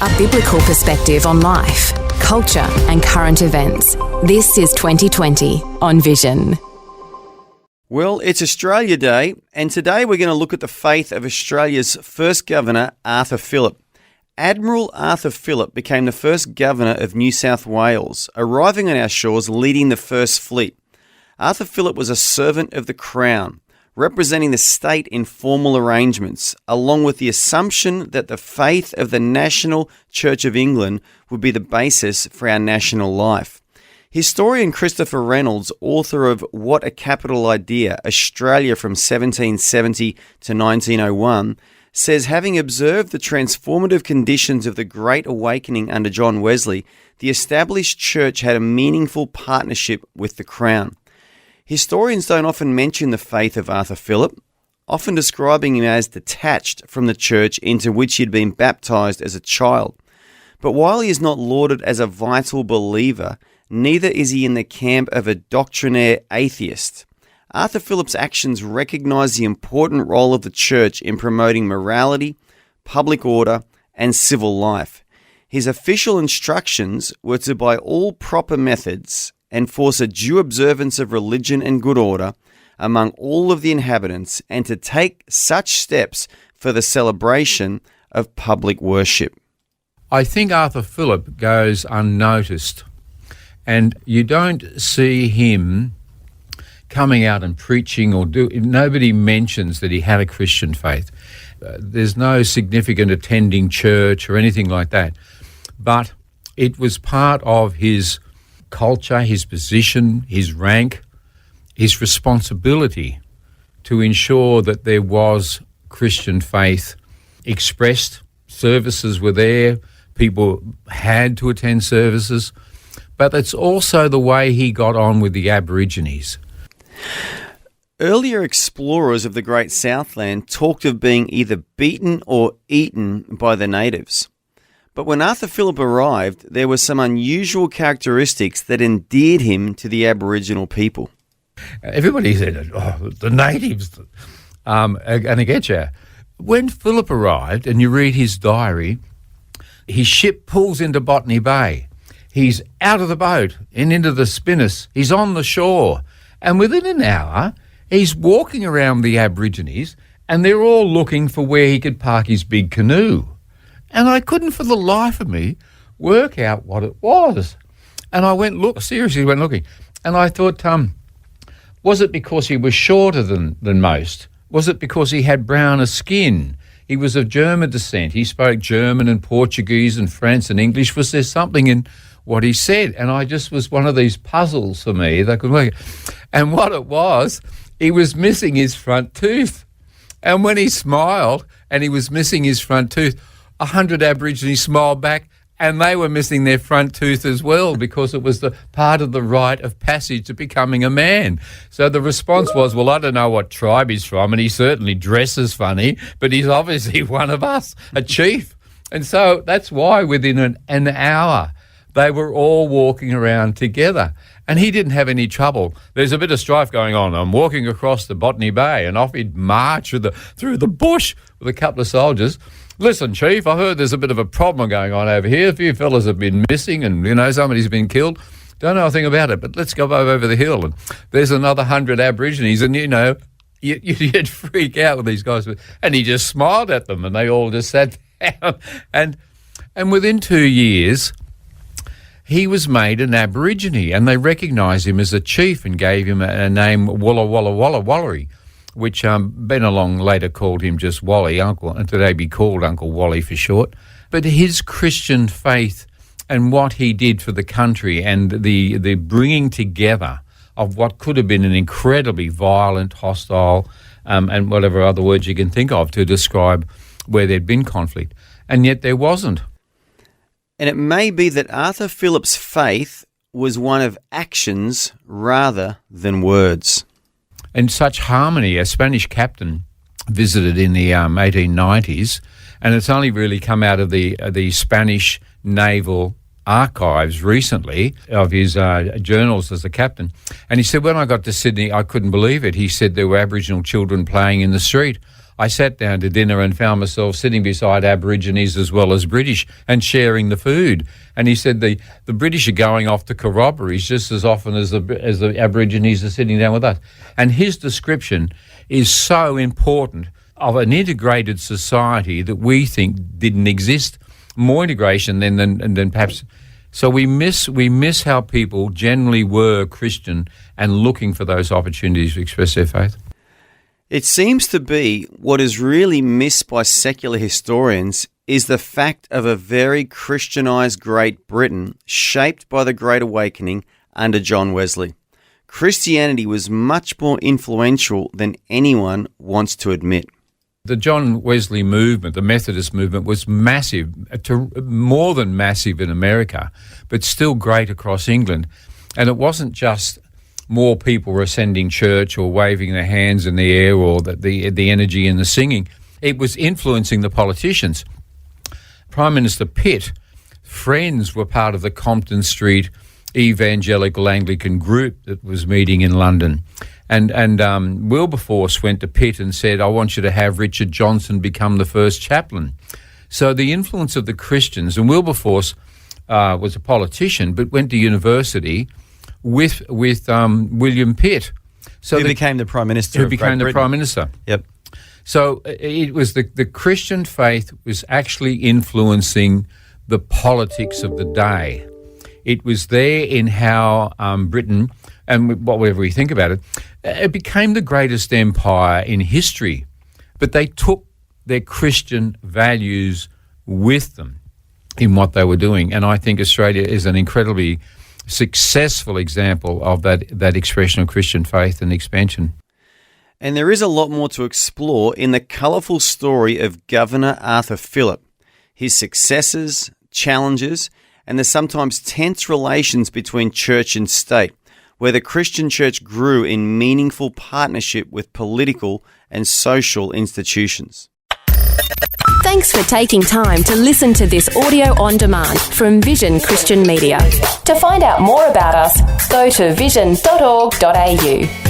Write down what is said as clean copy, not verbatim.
A biblical perspective on life, culture and current events. This is 2020 on Vision. Well, it's Australia Day, and today we're going to look at the faith of Australia's first governor, Arthur Phillip. Admiral Arthur Phillip became the first governor of New South Wales, arriving on our shores leading the First Fleet. Arthur Phillip was a servant of the Crown, representing the state in formal arrangements, along with the assumption that the faith of the National Church of England would be the basis for our national life. Historian Christopher Reynolds, author of What a Capital Idea, Australia from 1770 to 1901, says having observed the transformative conditions of the Great Awakening under John Wesley, the established church had a meaningful partnership with the Crown. Historians don't often mention the faith of Arthur Phillip, often describing him as detached from the church into which he had been baptised as a child. But while he is not lauded as a vital believer, neither is he in the camp of a doctrinaire atheist. Arthur Phillip's actions recognise the important role of the church in promoting morality, public order, and civil life. His official instructions were to, by all proper methods, enforce a due observance of religion and good order among all of the inhabitants, and to take such steps for the celebration of public worship. I think Arthur Phillip goes unnoticed, and you don't see him coming out and preaching nobody mentions that he had a Christian faith. There's no significant attending church or anything like that, but it was part of his culture, his position, his rank, his responsibility to ensure that there was Christian faith expressed. Services were there, people had to attend services, but it's also the way he got on with the Aborigines. Earlier explorers of the Great Southland talked of being either beaten or eaten by the natives. But when Arthur Phillip arrived, there were some unusual characteristics that endeared him to the Aboriginal people. Everybody said, the natives are going to get you. When Phillip arrived, and you read his diary, his ship pulls into Botany Bay. He's out of the boat and into the spinners. He's on the shore. And within an hour, he's walking around the Aborigines, and they're all looking for where he could park his big canoe. And I couldn't for the life of me work out what it was. And I went looking. And I thought, was it because he was shorter than most? Was it because he had browner skin? He was of German descent. He spoke German and Portuguese and French and English. Was there something in what he said? And I just was one of these puzzles for me that could work. And what it was, he was missing his front tooth. And when he smiled and he was missing his front tooth, 100 Aborigines smiled back, and they were missing their front tooth as well, because it was the part of the rite of passage to becoming a man. So the response was, well, I don't know what tribe he's from, and he certainly dresses funny, but he's obviously one of us, a chief. And so that's why within an hour they were all walking around together. And he didn't have any trouble. There's a bit of strife going on. I'm walking across the Botany Bay, and off he'd march through the bush with a couple of soldiers. Listen, Chief, I heard there's a bit of a problem going on over here. A few fellas have been missing and, somebody's been killed. Don't know a thing about it, but let's go over the hill. And there's another 100 Aborigines, and, you'd freak out with these guys. And he just smiled at them, and they all just sat down. And within 2 years, he was made an Aborigine, and they recognised him as a chief and gave him a name, Walla Walla Walla Wallery, which Benelong later called him just Wally, Uncle, and today be called Uncle Wally for short. But his Christian faith and what he did for the country, and the bringing together of what could have been an incredibly violent, hostile, and whatever other words you can think of to describe where there'd been conflict. And yet there wasn't. And it may be that Arthur Phillip's faith was one of actions rather than words. In such harmony, a Spanish captain visited in the 1890s, and it's only really come out of the Spanish naval archives recently of his journals as a captain. And he said, when I got to Sydney, I couldn't believe it. He said there were Aboriginal children playing in the street. I sat down to dinner and found myself sitting beside Aborigines as well as British and sharing the food. And he said the British are going off to corroborees just as often as the Aborigines are sitting down with us. And his description is so important of an integrated society that we think didn't exist, more integration than perhaps. So we miss how people generally were Christian and looking for those opportunities to express their faith. It seems to be what is really missed by secular historians is the fact of a very Christianized Great Britain shaped by the Great Awakening under John Wesley. Christianity was much more influential than anyone wants to admit. The John Wesley movement, the Methodist movement, was massive, more than massive in America, but still great across England. And it wasn't just more people were ascending church or waving their hands in the air or the energy in the singing. It was influencing the politicians. Prime Minister Pitt, friends were part of the Compton Street Evangelical Anglican group that was meeting in London. And Wilberforce went to Pitt and said, I want you to have Richard Johnson become the first chaplain. So the influence of the Christians, and Wilberforce was a politician but went to university with William Pitt. Who became the Prime Minister of Great Britain. Prime Minister. Yep. So it was the Christian faith was actually influencing the politics of the day. It was there in how Britain, and whatever we think about it, it became the greatest empire in history. But they took their Christian values with them in what they were doing. And I think Australia is an incredibly successful example of that expression of Christian faith and expansion. And there is a lot more to explore in the colourful story of Governor Arthur Phillip, his successes, challenges, and the sometimes tense relations between church and state, where the Christian church grew in meaningful partnership with political and social institutions. Thanks for taking time to listen to this audio on demand from Vision Christian Media. To find out more about us, go to vision.org.au.